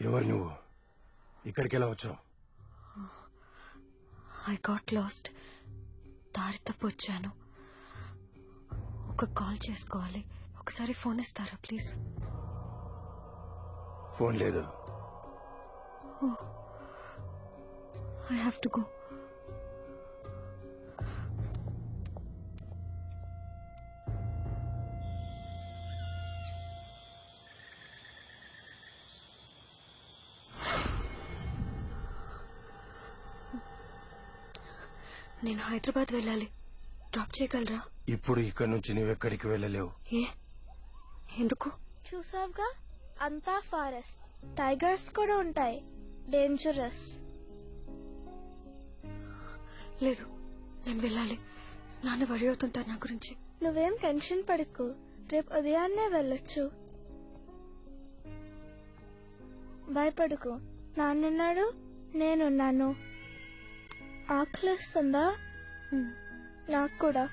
ఎవరు నువ్వు? ఇక్కడికి ఎలా వచ్చావు? I got last. దారి తప్పు వచ్చాను. ఒక కాల్ చేసుకోవాలి. ఒకసారి ఫోన్ ఇస్తారా ప్లీజ్? ఫోన్ లేదు. I have to go. నేను హైదరాబాద్ వెళ్ళాలి. డ్రాప్ చేయగలరా? ఇప్పుడు ఇక్కడ నుంచి నువ్వెక్కడికి వెళ్ళలేవు. ఏ ఎందుకు? చూసావుగా, అంతా ఫారెస్ట్. టైగర్స్ కూడా ఉంటాయి. డేంజరస్. లేదు, నేను వెళ్ళాలి. నాన్న వరి అవుతుంటారు నా గురించి. నువ్వేం టెన్షన్ పడకు. రేపు ఉదయాన్నే వెళ్ళొచ్చు. భయపడకు. నాన్నున్నాడు, నేనున్నాను. ఆకలిస్తుందా? నాకు కూడా.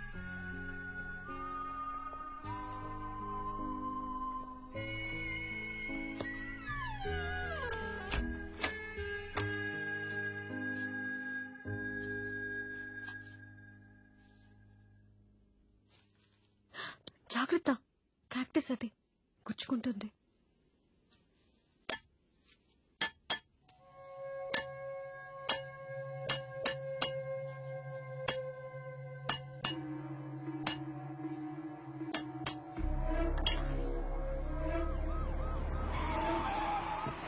జాగ్రత్త, క్యాక్టస్ అది గుచ్చుకుంటుంది.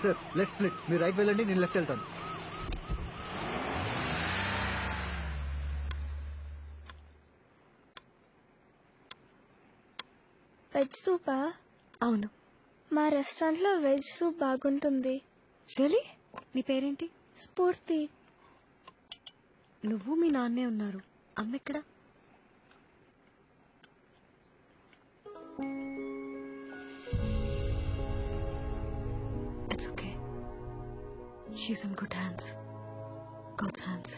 Sir, left split. మీరు రైట్ వెళ్ళండి, నేను లెఫ్ట్ వెళ్తాను. వెజ్ సూపా? అవును, మా రెస్టారెంట్ లో వెజ్ సూప్ బాగుంటుంది. రియలీ? నీ పేరేంటి? స్ఫూర్తి. నువ్వు మీ నాన్నే ఉన్నారు. అమ్మ ఎక్కడ? It's okay. She's in good hands. God's hands.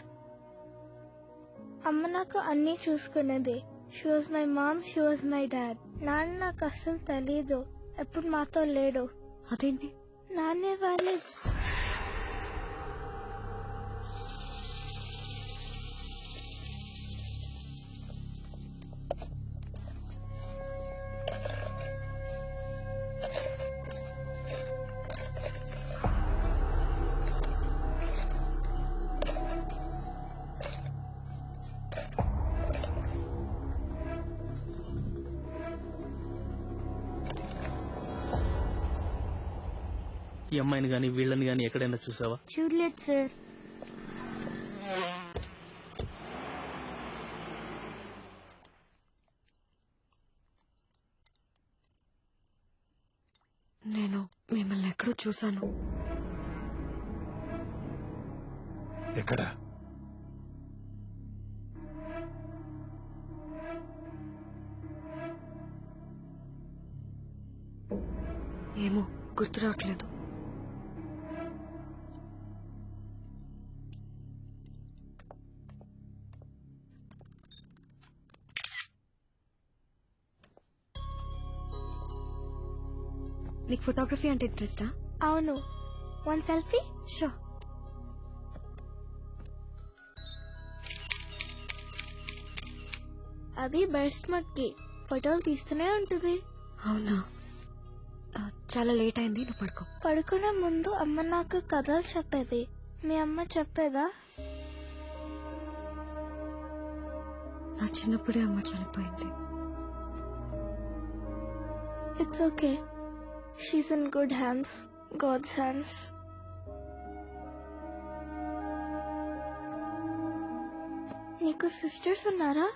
అమ్మ నాకు అన్నీ చూసుకునేది. She was my mom, she was my dad. నాన్న నాకు అస్సలు తెలీదు. ఎప్పుడు మాతో లేడు. అదేంటి? నాన్నే వాళ్ళే. ఈ అమ్మాయిని గాని వీళ్ళని గాని ఎక్కడైనా చూసావా? చూడలేదు సార్. నేను మిమ్మల్ని ఎక్కడో చూశాను. ఎక్కడ? ఏమో గుర్తు రావట్లేదు. నీకు ఫోటోగ్రఫీ అంటే ఇంట్రెస్టా? అవును. One selfie? షో. అది బెస్ట్ మట్కి ఫోటోలు తీస్తూనే ఉంటుంది. అవునా? చాలా లేట్ అయింది, నువ్వు పడుకో. పడుకునే ముందు అమ్మ నాకు కథలు చెప్పేది. మీ అమ్మ చెప్పేదా? నా చిన్నప్పుడే అమ్మ చనిపోయింది. It's okay. She's in good hands. God's hands. నీకు సిస్టర్స్ ఉన్నారా?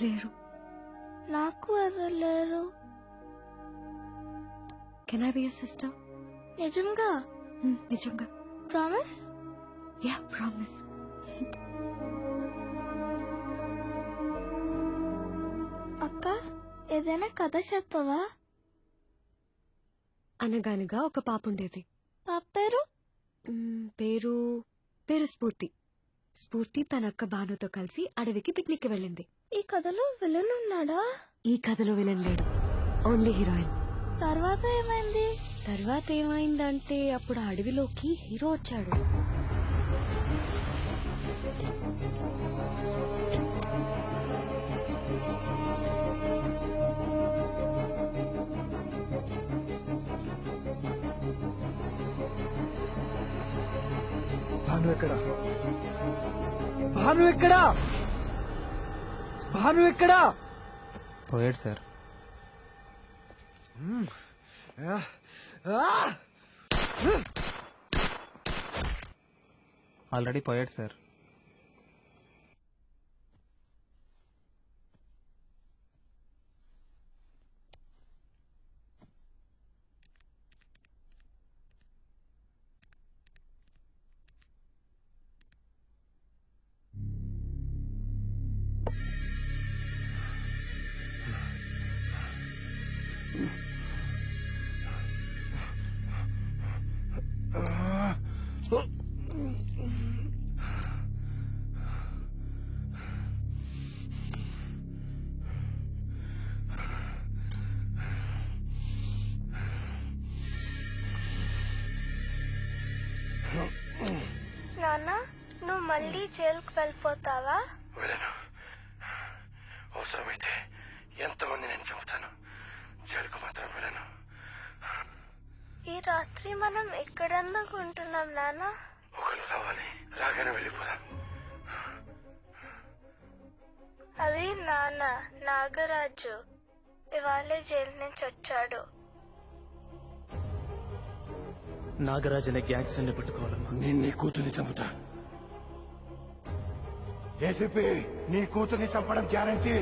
లేరు. నాకు ఎవరు లేరు. Can I be your sister? నిజంగా? నిజంగా. ప్రామిస్? Yeah, promise. అక్క, ఏదైనా కథ చెప్పవా? అనగానగా ఒక పాప ఉండేది. పాప పేరు? పేరు పేరు స్ఫూర్తి. స్ఫూర్తి తన అక్క భానుతో కలిసి అడవికి పిక్నిక్ వెళ్ళింది. ఈ కథలో విలన్ ఉన్నాడా? ఈ కథలో విలన్ లేడు, ఓన్లీ హీరోయిన్. తర్వాత ఏమైంది? తర్వాత ఏమైందంటే అప్పుడు ఆ అడవిలోకి హీరో వచ్చాడు. భాను ఎక్కడా? భాను ఎక్కడా? భాను ఎక్కడా? పోయాడు సార్. ఆల్రెడీ పోయాడు సార్. నాన్న, నువ్వు మళ్ళీ జైలుకు వెళ్ళిపోతావా? వెళ్ళను. అవసరమైతే ఎంతమంది నేను చంపుతాను. జైలుకు మాత్రం వెళ్ళను. ఈ రాత్రి మనం ఎక్కడన్నా ఉంటున్నాం నాన్న. ఒకరు రావాలి, రాగానే వెళ్ళిపోదాం. అది నాన్న, నాగరాజు ఇవాళే జైలు నుంచి వచ్చాడు. నాగరాజ్ అనే గ్యాంగ్స్టర్ ని పట్టుకోవాలమ్మా. నేను నీ కూతుర్ని చంపుతా. ఏసీపీ, నీ కూతుర్ని చంపడం గ్యారంటీ.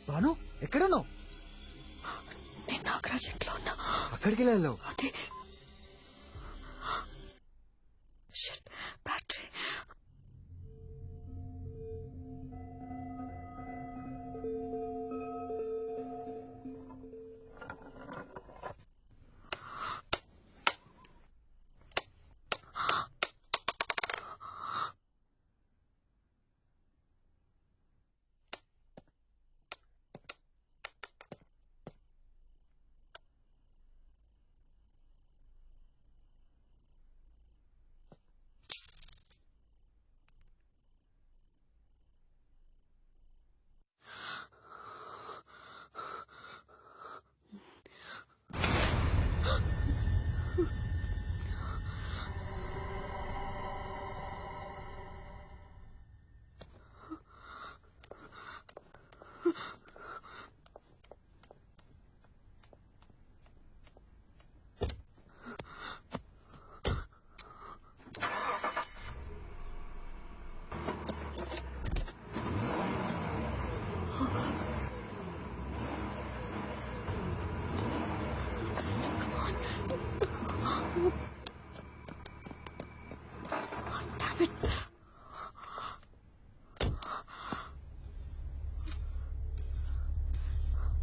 భాను ఎక్కడున్నావు? నేను నాగరాజ్ ఇంట్లో ఉన్నా. అక్కడికి వెళ్ళావు? అదే బ్యాటరీ.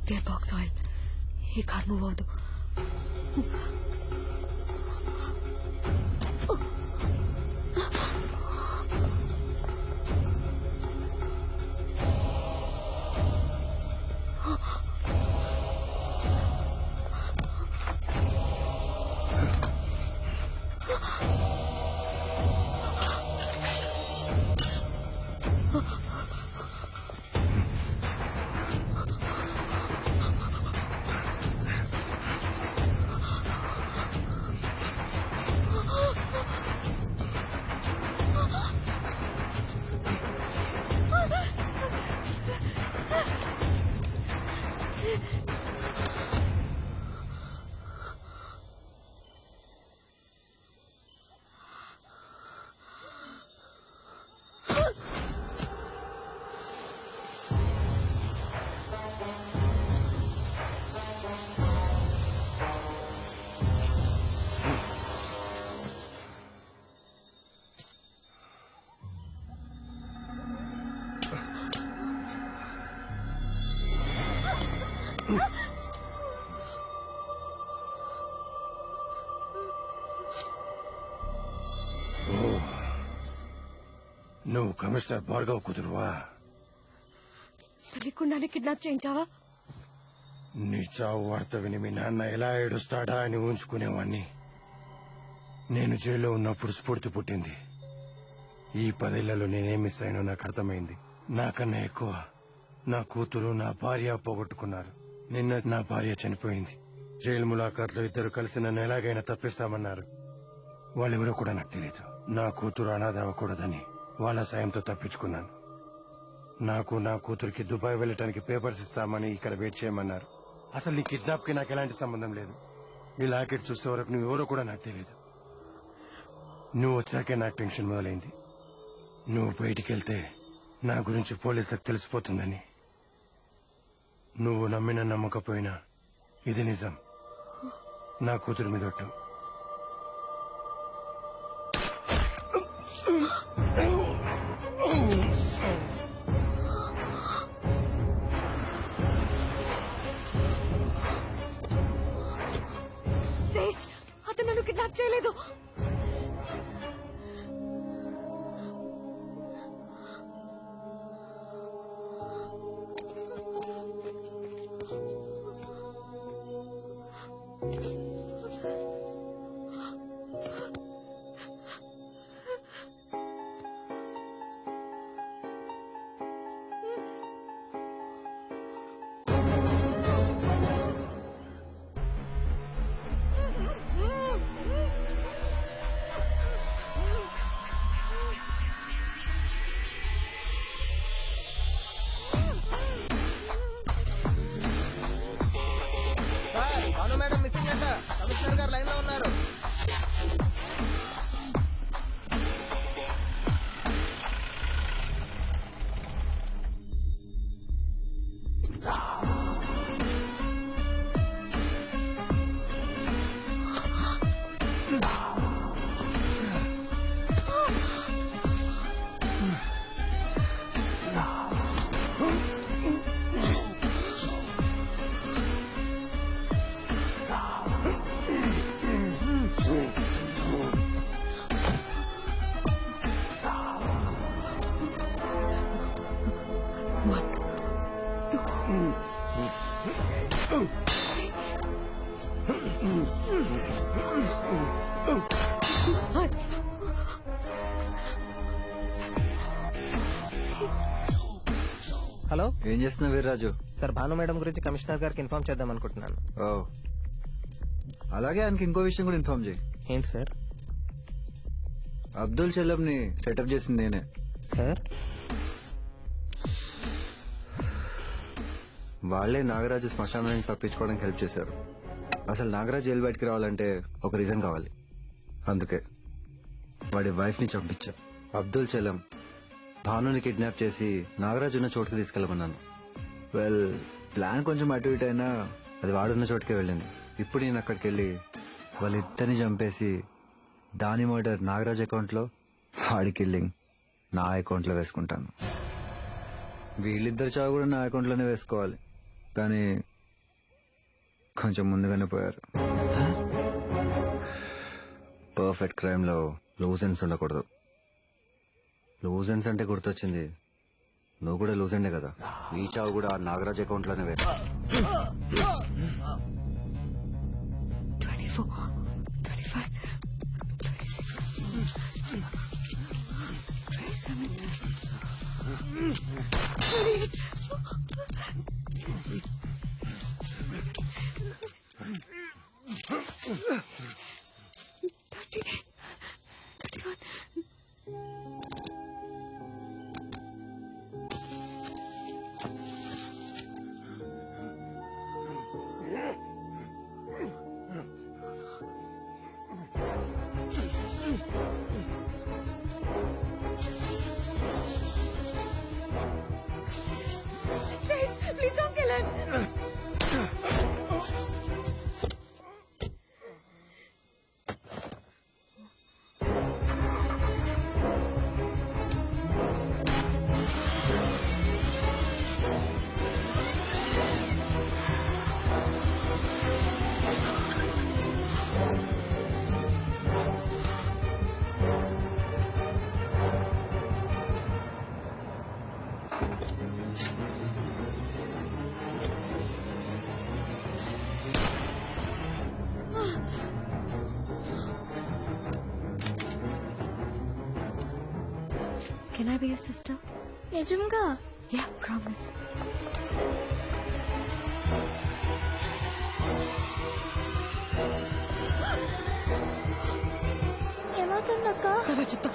Gear box oil. ఈ కార్ మూవ్ అవదు. నువ్వు కమిషనర్ భార్గవ్ కుదురువా? తెలియకుండానే కిడ్నాప్ చేయించావా? నీ చావు వార్త విని మీ నాన్న ఎలా ఏడుస్తాడా అని ఊహించుకునేవాణ్ణి. నేను జైల్లో ఉన్నప్పుడు స్ఫూర్తి పుట్టింది. ఈ 10 ఏళ్లలో నేనేం మిస్ అయినో నాకు అర్థమైంది. నాకన్నా ఎక్కువ నా కూతురు, నా భార్య పోగొట్టుకున్నారు. నిన్న నా భార్య చనిపోయింది. జైలు ములాఖాట్లో ఇద్దరు కలిసి నన్ను ఎలాగైనా తప్పిస్తామన్నారు. వాళ్ళెవరో కూడా నాకు తెలియదు. నా కూతురు అనాథ అవ్వకూడదని వాళ్ళ సాయంతో తప్పించుకున్నాను. నాకు నా కూతురికి దుబాయ్ వెళ్ళటానికి పేపర్స్ ఇస్తామని ఇక్కడ వెయిట్ చేయమన్నారు. అసలు నీ కిడ్నాప్ కి నాకు ఎలాంటి సంబంధం లేదు. ఈ లాకెట్ చూసే వరకు నువ్వు ఎవరో కూడా నాకు తెలియదు. నువ్వు వచ్చాకే నాకు టెన్షన్ మొదలైంది. నువ్వు బయటికి వెళ్తే నా గురించి పోలీసులకు తెలిసిపోతుందని. నువ్వు నమ్మినా నమ్మకపోయినా ఇది నిజం. నా కూతురు మీద ఒట్టు. అతను నన్ను కిడ్నాప్ చేయలేదు. మేడం మిస్సింగ్ అంట. కమిషనర్ గారు లైన్ లో ఉన్నారు. హలో, ఏం చేస్తున్నావు వీర్రాజు? సార్, భాను మేడం గురించి కమిషనర్ గారికి ఇన్ఫార్మ్ చేద్దాం అనుకుంటున్నాను. ఓ, అలాగే ఆయనకి ఇంకో విషయం కూడా ఇన్ఫార్మ్ చేయి. ఏంటి సార్? అబ్దుల్ చలం ని సెటప్ చేసింది నేనే. సార్, వాళ్లే నాగరాజు శ్మశానానికి తప్పించుకోవడానికి హెల్ప్ చేశారు. అసలు నాగరాజు జైలు బయటకు రావాలంటే ఒక రీజన్ కావాలి. అందుకే వాడి వైఫ్ ని చంపించా. అబ్దుల్ చలం భానుని కిడ్నాప్ చేసి నాగరాజు ఉన్న చోటుకి తీసుకెళ్లమన్నాను. వెల్, ప్లాన్ కొంచెం అటు ఇటు అయినా అది వాడున్న చోటుకే వెళ్ళింది. ఇప్పుడు నేను అక్కడికి వెళ్ళి వాళ్ళిద్దరిని చంపేసి దాని మర్డర్ నాగరాజ్ అకౌంట్ లో, వాడి కిల్లింగ్ నా అకౌంట్ లో వేసుకుంటాను. వీళ్ళిద్దరు చావు కూడా నా అకౌంట్ లోనే వేసుకోవాలి, కానీ కొంచెం ముందుగానే పోయారు. పర్ఫెక్ట్ క్రైమ్ లో లూజెన్స్ ఉండకూడదు. లూజెన్స్ అంటే గుర్తొచ్చింది, నువ్వు కూడా లూజెండే కదా. నీ చావు కూడా ఆ నాగరాజ్ అకౌంట్ లోనే వేరు. 24, 25, 26, 27, 31. Please, can I be your sister? నిజంగా? Yeah, promise. ఏమవుతుందక్క? తర్వాత చెప్తా.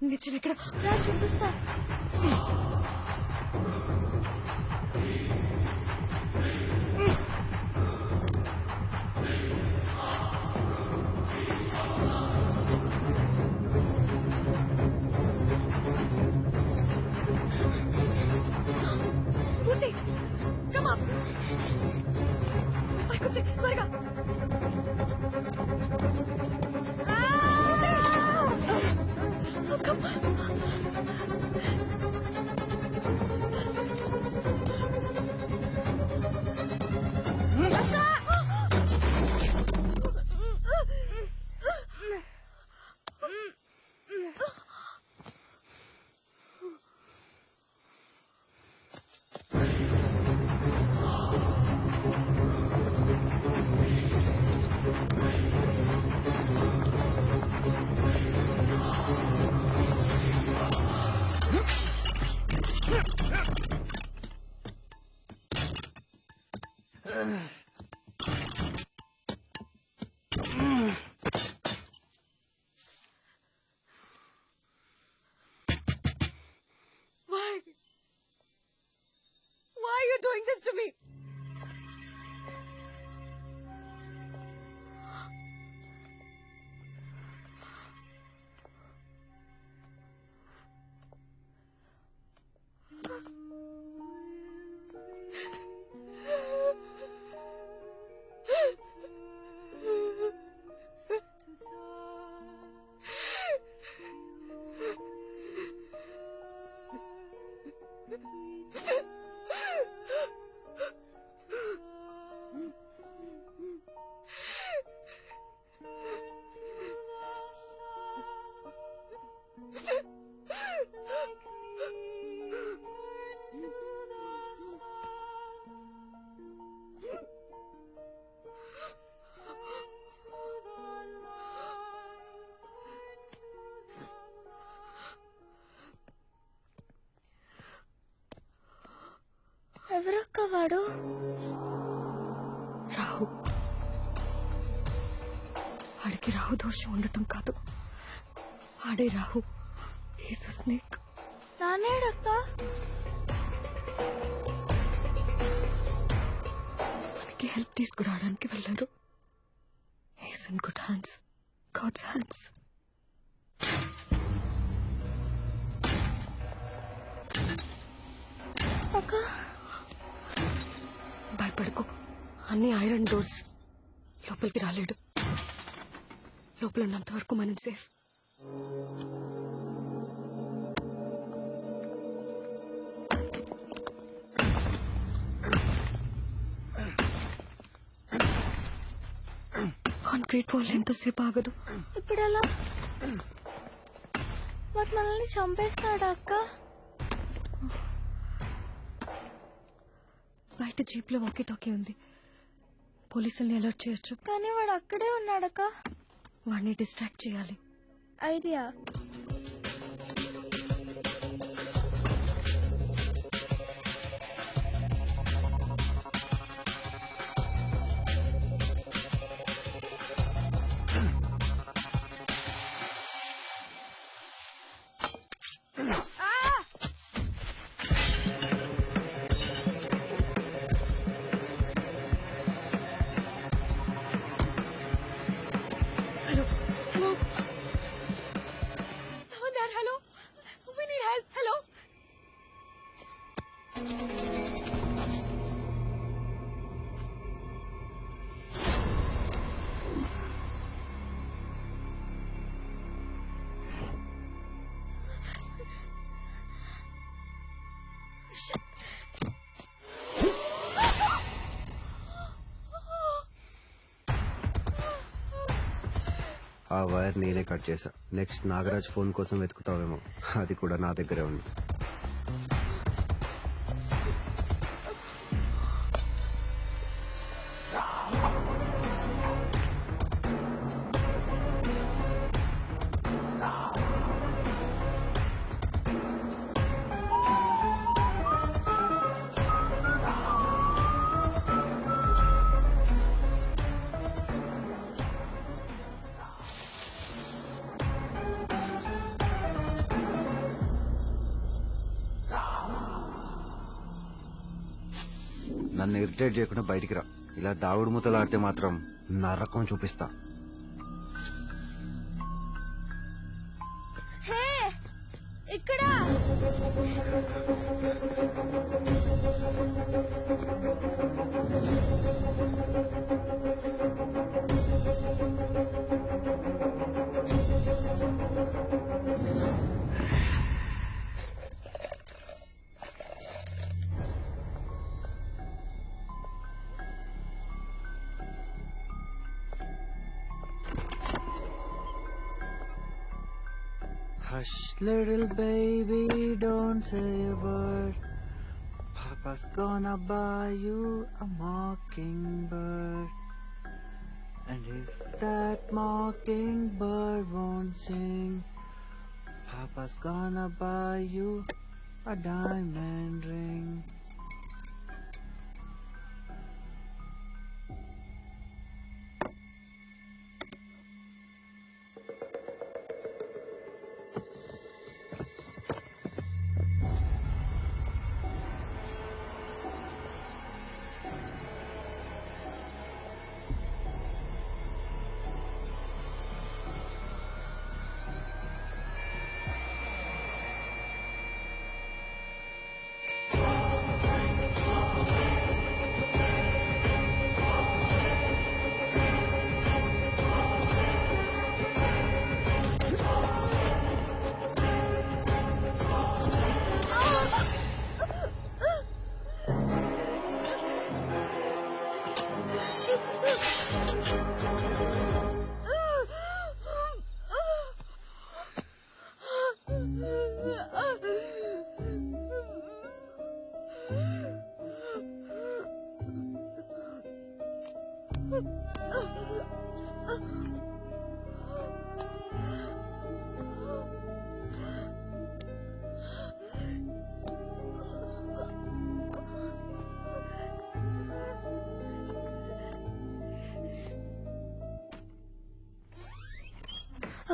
నిచ్చెన ఎక్కడ? రా చూపిస్తా. ఉంది. Come on. పైకొచ్చి త్వరగా. Come on. Why? Why are you doing this to me? ఎవరక్క వాడు? రాహు. ఆడికి రాహు దోషం ఉండటం కాదు, ఆడే రాహు. He's a snake. నానేడక్క? మనకి హెల్ప్ తీసుకురావడానికి వెళ్ళారు. He's in good hands, God's hands. అక్క భయపడుకో, అన్ని ఐరన్ డోర్స్. లోపలికి రాలేడు. లోపల ఉన్నంత వరకు మనం సేఫ్. కాంక్రీట్ వాల్ ఎంతసేపు ఆగదు. ఇప్పుడు ఎలా? వాడు మనల్ని చంపేస్తాడా అక్క? బయట జీప్ లో వాకీ టాకీ ఉంది, పోలీసుల్ని అలర్ట్ చేయొచ్చు. కానీ వాడు అక్కడే ఉన్నాడక్క. వాడిని డిస్ట్రాక్ట్ చేయాలి. ఐడియా. ఆ వైర్ నేనే కట్ చేశా. నెక్స్ట్ నాగరాజ్ ఫోన్ కోసం వెతుకుతావేమో, అది కూడా నా దగ్గరే ఉంది. నన్ను ఇరిటేట్ చేయకుండా బయటికి రా. ఇలా దావుడు మూతలు ఆడితే మాత్రం నరకం చూపిస్తా. హే ఇక్కడ Hush, little baby, don't say a word. Papa's gonna buy you a mockingbird. And if that mockingbird won't sing, Papa's gonna buy you a diamond ring.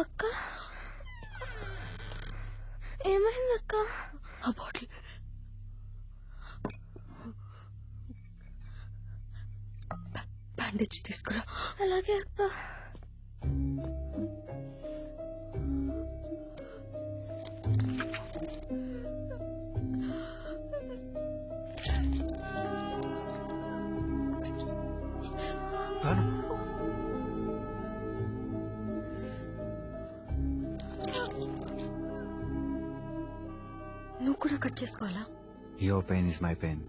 అక్క ఏమైంది అక్క? ఆ బాటిల్ బ్యాండేజ్ తీసుకురా. అలాగే అక్క. నువ్వు కూడా కట్ చేసుకోవాలా? Your pain is my pain.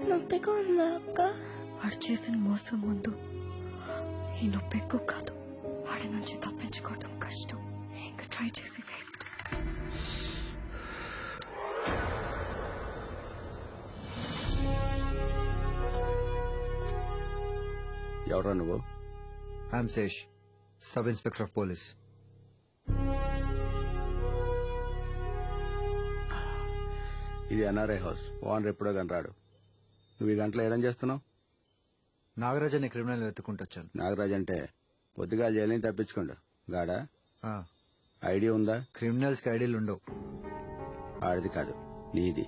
నొప్పిగా ఉందా అక్క? వాడు చేసిన మోసం ముందు ఈ నొప్పి ఎక్కువ కాదు. వాడి నుంచి తప్పించుకోవడం కష్టం. ఇంకా ట్రై చేసి వేస్ట్. ఎవరా నువ్వు? I'm Shesh, sub inspector of police. ఇది ఎన్ఆర్ఐ హౌస్. ఓనర్ ఎప్పుడో కానీ రాడు. నువ్వు ఈ గంటలో ఏడం చేస్తున్నావు? నాగరాజ్ అనే క్రిమినల్ వెతుక్కుంటొచ్చాను. నాగరాజ్ అంటే పొద్దుగా జైలు తప్పించుకోండు గాడా. ఆ, ఐడియా ఉందా? క్రిమినల్స్ కి ఐడీలు ఉండవు. ఆడిది కాదు, నీది.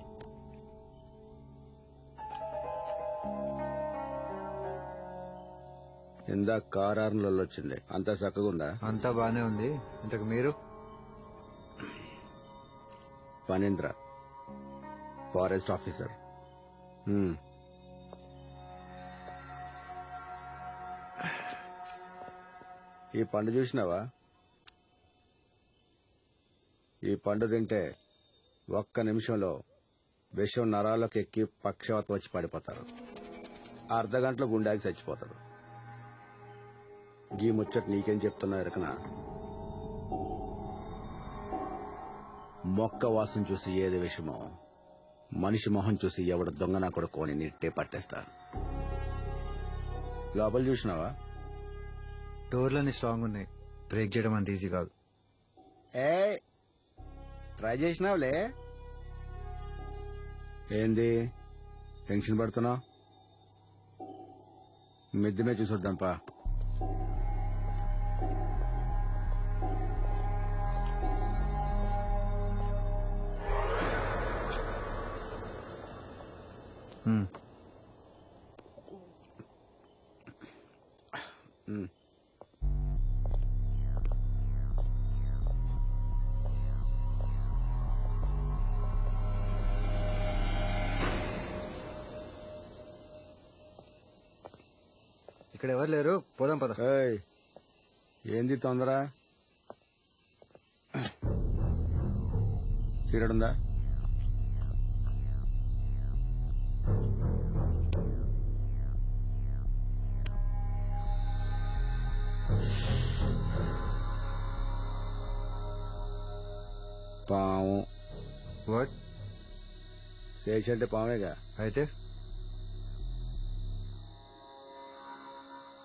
ఇందాక కారు వచ్చింది, అంతా చక్కగా ఉందా? అంతా బానే ఉంది. ఇంతకు మీరు? Phanindra, forest officer. ఈ పండు చూసినావా? ఈ పండు తింటే ఒక్క నిమిషంలో విషం నరాలకు ఎక్కి పక్షవాతం వచ్చి పడిపోతారు. అర్ధగంటలో గుండెకి చచ్చిపోతారు. గీ ముచ్చట నీకేం చెప్తున్నా ఎరకనా? మొక్క వాసన చూసి ఏది విషమో, మనిషి మొహం చూసి ఎవడ దొంగనా కొడుకోని నిట్టే పట్టేస్తా. లోపల చూసినావా? డోర్లన్నీ స్ట్రాంగ్ ఉన్నాయి. బ్రేక్ చేయడం అంత ఈజీ కాదు. ఏ ట్రై చేసినావులే. ఏంది టెన్షన్ పడుతున్నావు? మిద్దెమే చూసొద్దాంపా. ఇక్కడ ఎవరు లేరు, పోదాం పద. ఏంది తొందర? సిగరెట్ పాము. వాట్? శేష్ అంటే పామేగా. అయితే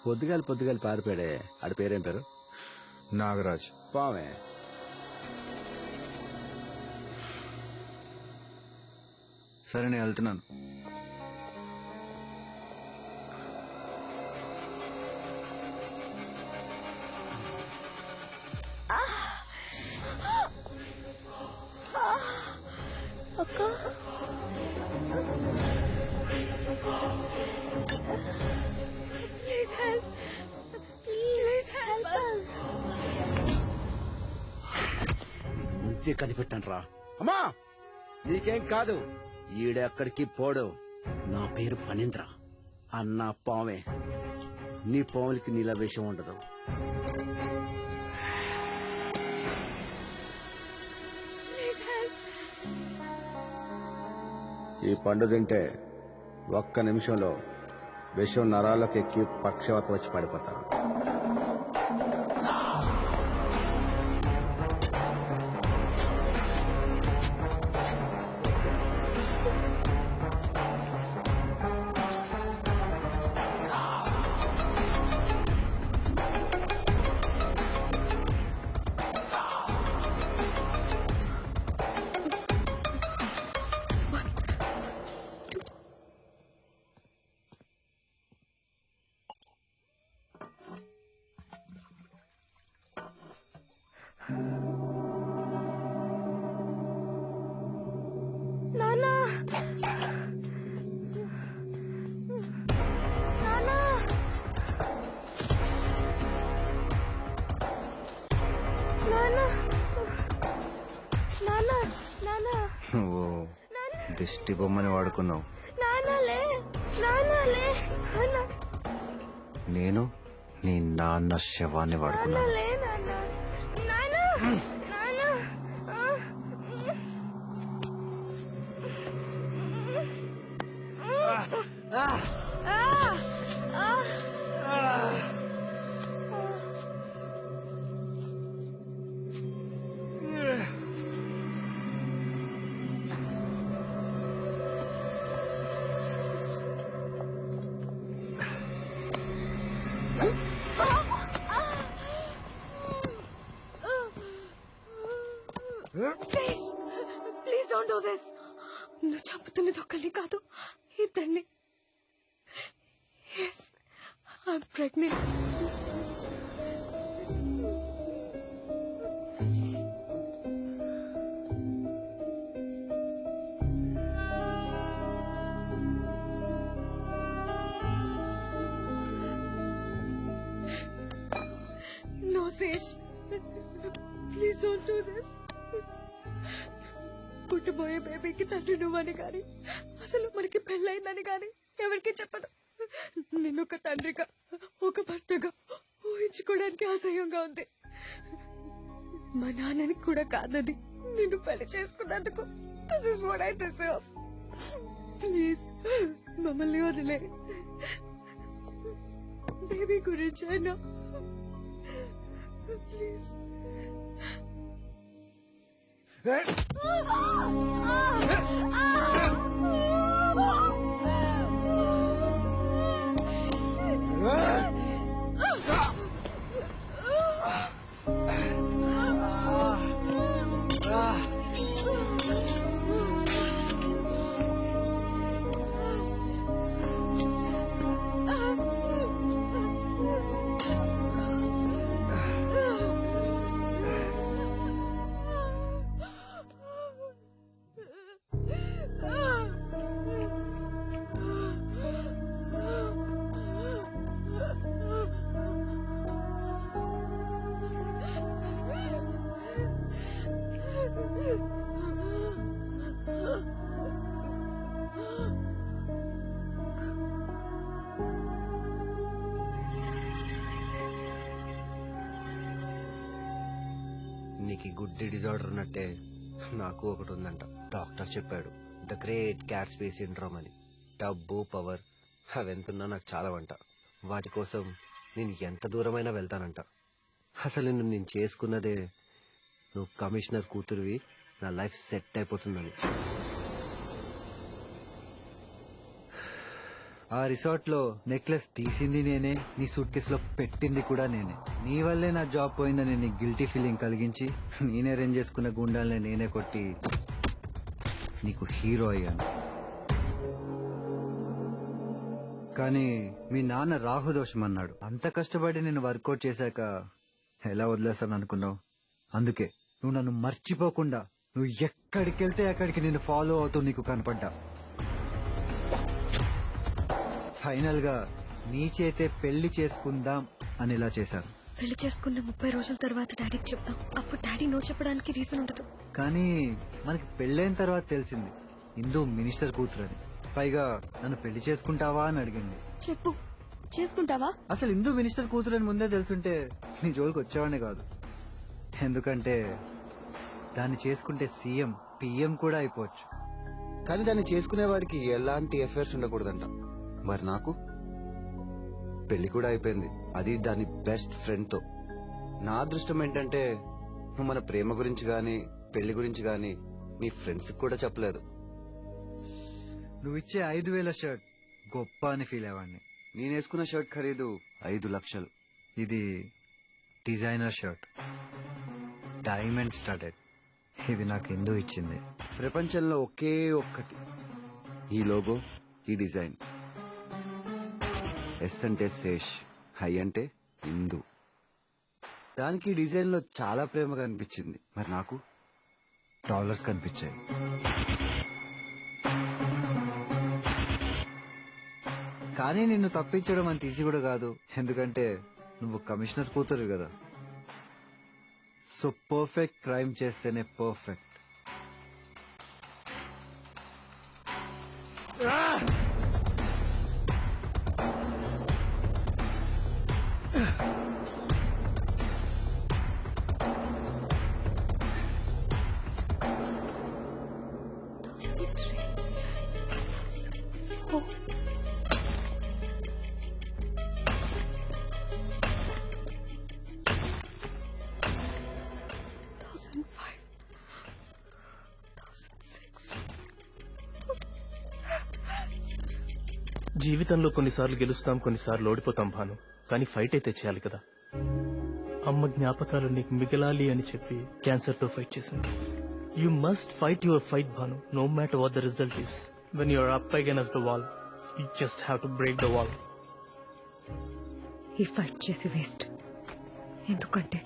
పొద్దుగాలి పారిపోయాడే, ఆడి పేరేం పేరు? నాగరాజ్. పామే. సరే నేను వెళ్తున్నాను. అక్క please help, please help us. ముందే కనిపెట్టాను రా. అమ్మా నీకేం కాదు, ఈడెక్కడికి పోడు. నా పేరు ఫణీంద్ర, అన్న పామే. నీ పాములకి నీల విషయం ఉండదు. ఈ పండు తింటే ఒక్క నిమిషంలో విషం నరాలకు ఎక్కి పక్షవాతం వచ్చి పడిపోతారు. నానా, నానా, నానా, నానా, నానా, ఓ దిష్టి బొమ్మని వాడుకున్నావు. నానాలే, నానాలే, నానా, నేను నీ నాన్న శవాన్ని వాడుకున్నాను. నానాలే, నానా, నానా, నానా. Please don't do this. నువ్వు చంపుతున్నది ఒక్కరిని కాదు, ఇద్దరిని. I'm pregnant. No, Sesh. Please don't do this. పుట్టబోయే బేబీకి తండ్రి నువ్వని కానీ అసలు మనకి పెళ్ళయిందని కానీ ఎవరికి చెప్పను. నిన్ను ఒక తండ్రిగా ఒక భర్తగా ఊహించుకోవడానికి అసహ్యంగా ఉంది. మా నాన్నని కూడా కాదని నిన్ను పెళ్లి చేసుకున్నందుకు this is what I deserve. Please మమ్మల్ని వదిలే. బేబీ గురించి అయినా ప్లీజ్. నీకు గుడ్డి డిజార్డర్ ఉన్నట్టే నాకు ఒకటి ఉందంట. డాక్టర్ చెప్పాడు, ద గ్రేట్ క్యాట్స్బీ సిండ్రోమ్ అని. డబ్బు, పవర్ అవెంతున్నా నాకు చాలా వంట. వాటి కోసం నేను ఎంత దూరమైనా వెళ్తానంట. అసలు నేను చేసుకున్నదే నువ్వు కమిషనర్ కూతురువి, నా లైఫ్ సెట్ అయిపోతుందని. ఆ రిసార్ట్ లో నెక్లెస్ తీసింది నేనే, నీ సూట్ కేసు లో పెట్టింది కూడా నేనే. నీ వల్లే నా జాబ్ పోయిందని నీ గిల్టీ ఫీలింగ్ కలిగించి నేనే అరేంజ్ చేసుకున్న గుండాల్ని నేనే కొట్టి నీకు హీరో అయ్యాను. కానీ మీ నాన్న రాహుదోషం అన్నాడు. అంత కష్టపడి నేను వర్కౌట్ చేశాక ఎలా వదిలేస్తాను అనుకున్నావు? అందుకే నువ్వు నన్ను మర్చిపోకుండా నువ్వు ఎక్కడికి వెళ్తే అక్కడికి నేను ఫాలో అవుతూ నీకు కనపడ్డా. ఫైనల్ గా నీ చేతే పెళ్లి చేసుకుందాం అని ఇలా చేశాను. పెళ్లి చేసుకున్న 30 రోజుల తర్వాత డాడీకి చెప్తాం. అప్పుడు డాడీ నో చెప్పడానికి రీజన్ ఉండదు. కానీ మనకి పెళ్ళైన తర్వాత తెలిసింది ఇందు మినిస్టర్ కూతురని. పైగా నన్ను పెళ్లి చేసుకుంటావా అని అడిగింది. చెప్పు, చేసుకుంటావా? అసలు ఇందు మినిస్టర్ కూతురని ముందే తెలుసుంటే నీ జోలికి వచ్చేవాడే కాదు. ఎందుకంటే దాన్ని చేసుకుంటే సీఎం, పిఎం కూడా అయిపోవచ్చు. కానీ దాన్ని చేసుకునేవాడికి ఎలాంటి ఎఫైర్స్ ఉండకూడదంట. మరి నాకు పెళ్లి కూడా అయిపోయింది, అది దాని బెస్ట్ ఫ్రెండ్ తో. నా అదృష్టం ఏంటంటే నువ్వు మన ప్రేమ గురించి గాని పెళ్లి గురించి గాని నీ ఫ్రెండ్స్ కూడా చెప్పలేదు. నువ్వు ఇచ్చే 5,000 షర్ట్ గొప్ప అని ఫీల్ అయ్యేవాడిని. నేను వేసుకున్న షర్ట్ ఖరీదు 5 లక్షలు. ఇది డిజైనర్ షర్ట్, డైమండ్ స్టడెడ్. ఇది నాకు ఇందు ఇచ్చింది. ప్రపంచంలో ఒకే ఒక్కటి ఈ లోగో, ఈ డిజైన్. ఎస్ అంటే శేష్, హై అంటే ఇందు. దానికి డిజైన్ లో చాలా ప్రేమగా అనిపించింది. మరి నాకు డాలర్స్ కనిపించాయి. కానీ నిన్ను తప్పించడం అంత ఈజీ కూడా కాదు. ఎందుకంటే నువ్వు కమిషనర్ కూతురు కదా. సో పర్ఫెక్ట్ క్రైమ్ చేస్తేనే పర్ఫెక్ట్. జీవితంలో కొన్నిసార్లు గెలుస్తాం, కొన్నిసార్లు ఓడిపోతాం భాను. కానీ ఫైట్ అయితే చేయాలి కదా. అమ్మ జ్ఞాపకాలు నీకు మిగలాలి అని చెప్పి క్యాన్సర్ తో ఫైట్ చేసింది. You must fight your fight Bhanu, no matter what the result is. When you're up against the wall, you just have to break the wall. ఈ ఫైట్ చేసి వేస్ట్. ఎందుకంటే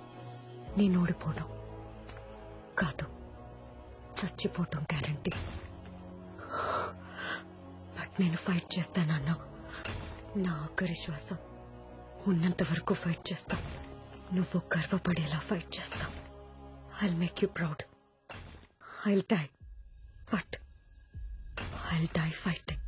నేను ఓడిపోవడం కాదు, చచ్చిపోవటం గ్యారంటీ. బట్ నేను ఫైట్ చేస్తానన్నా నా ఆఖరి శ్వాస ఉన్నంత వరకు ఫైట్ చేస్తా. నువ్వు గర్వపడేలా ఫైట్ చేస్తా. I'll make you proud. I'll die, but I'll die fighting.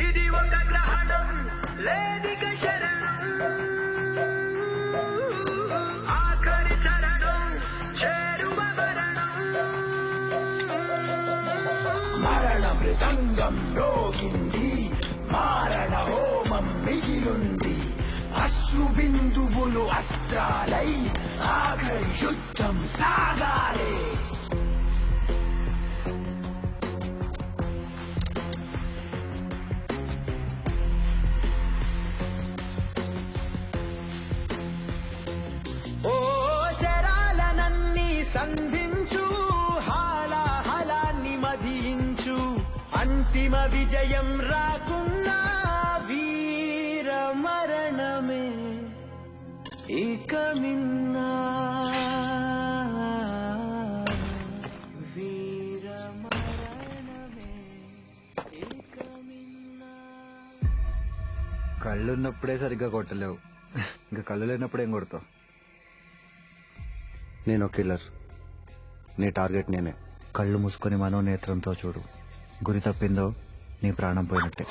ఇది ఒక గ్రహణం లేదిక శరణం, ఆఖరి చరణం చేరువ మరణం. మరణ మృదంగం మ్రోగింది, మారణ హోమం మిగిలుంది. అశ్రు బిందువులు అస్త్రాలై ఆఖరి యుద్ధం సాగాలి. ఓ శరాలనన్నీ సంధించు, హాలాహలాన్ని మదించు. అంతిమ విజయం రాకున్నా వీర మరణమే ఇక మిన్నా. వీర మరణమే ఇక మిన్నా. కళ్ళున్నప్పుడే సరిగ్గా కొట్టలేవు, ఇంకా కళ్ళు లేనప్పుడు ఏం కొడతావు? నేను కిల్లర్, నీ టార్గెట్ నేనే. కళ్ళు మూసుకొని మనోనేత్రంతో చూడు. గురి తప్పిందో నీ ప్రాణం పోయినట్టే.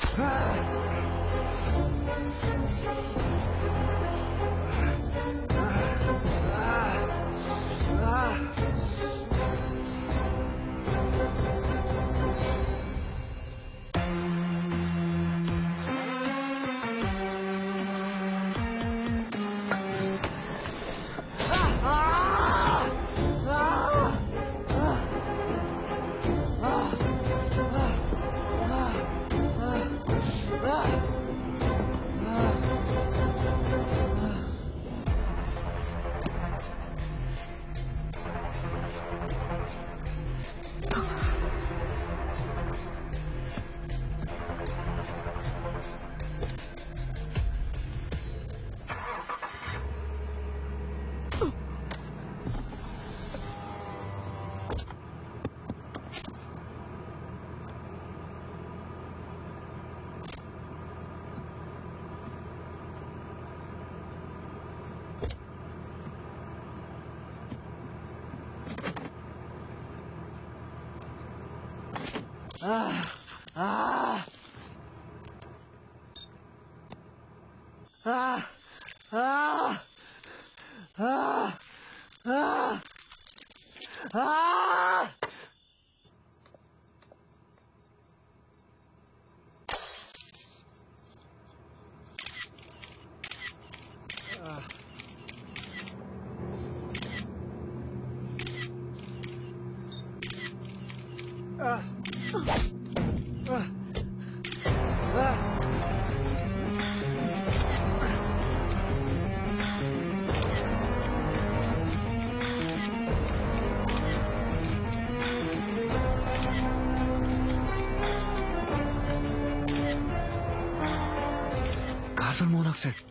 Carbon monoxide.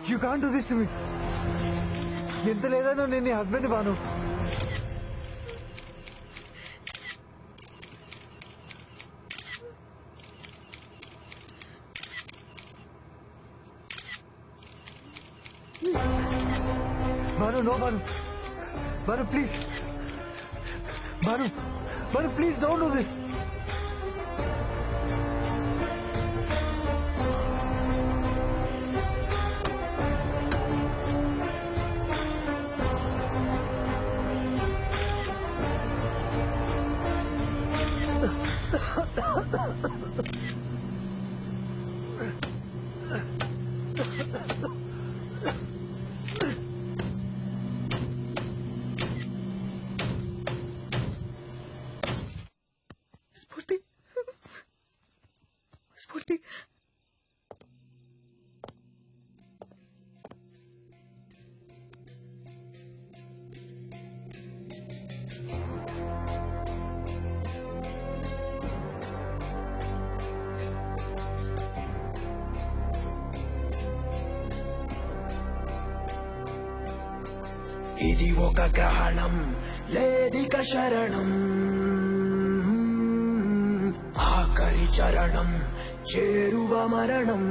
You can't do this to me. ఎంత లేదనో నేను నీ husband Bhanu. Bhanu, no Bhanu. Bhanu please. Bhanu, Bhanu please don't do this. Spoorthi Spoorthi ఇది ఒక గ్రహణం లేదిక శరణం ఆఖరి చరణం చేరువ మరణం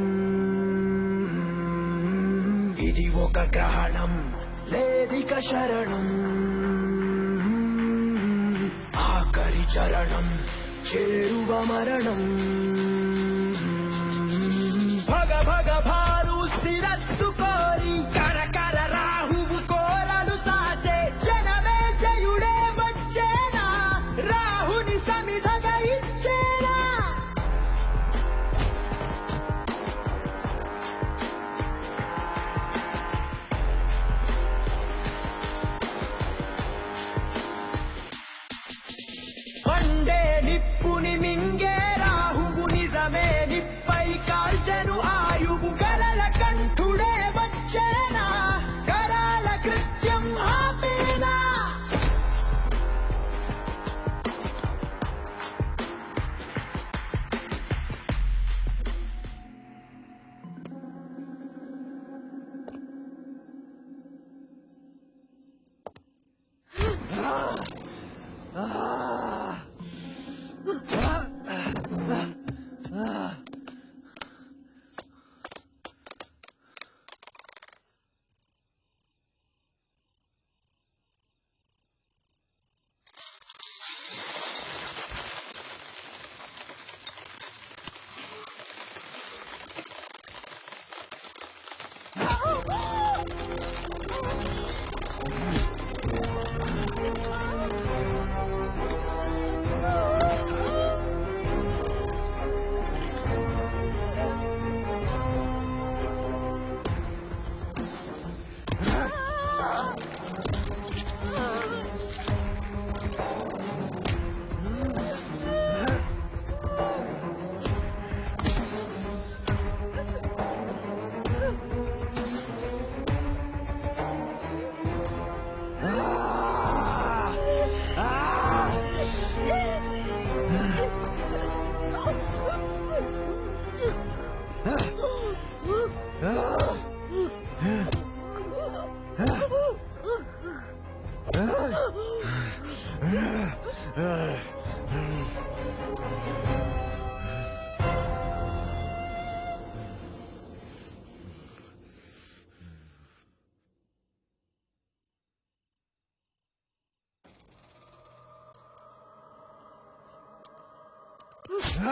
ఇది ఒక గ్రహణం లేదిక శరణం ఆఖరి చరణం చేరువ మరణం భగ భగ భారు శిరస్సు కోరి కరకర రాహువు కోరలు సాచే జనమే జయుడే వచ్చేనా రాహుని సమిధగా ఇచ్చేనా మండే నిప్పుని మింగే రాహువు నిజమే నిప్పై కాల్చెను ఆయువు గలల కంఠుడే వచ్చేనా కరాల కృత్యం ఆపేనా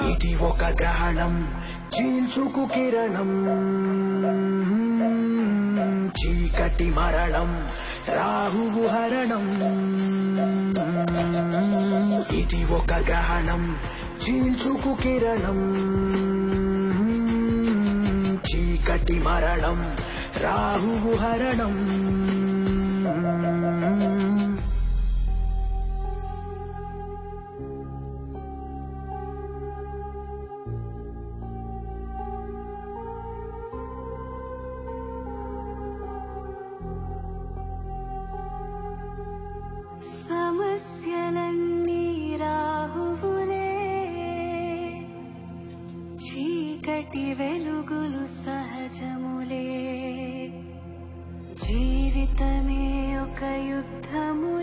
ఇది ఒక గ్రహణం చీల్చుకు కిరణం చీకటి మరణం రాహువు హరణం ఇది ఒక గ్రహణం చీల్చుకు కిరణం చీకటి మరణం రాహువు హరణం సమస్యలన్నీ రాహువులే చీకటి వెలుగులు సహజములే జీవితమే ఒక యుద్ధము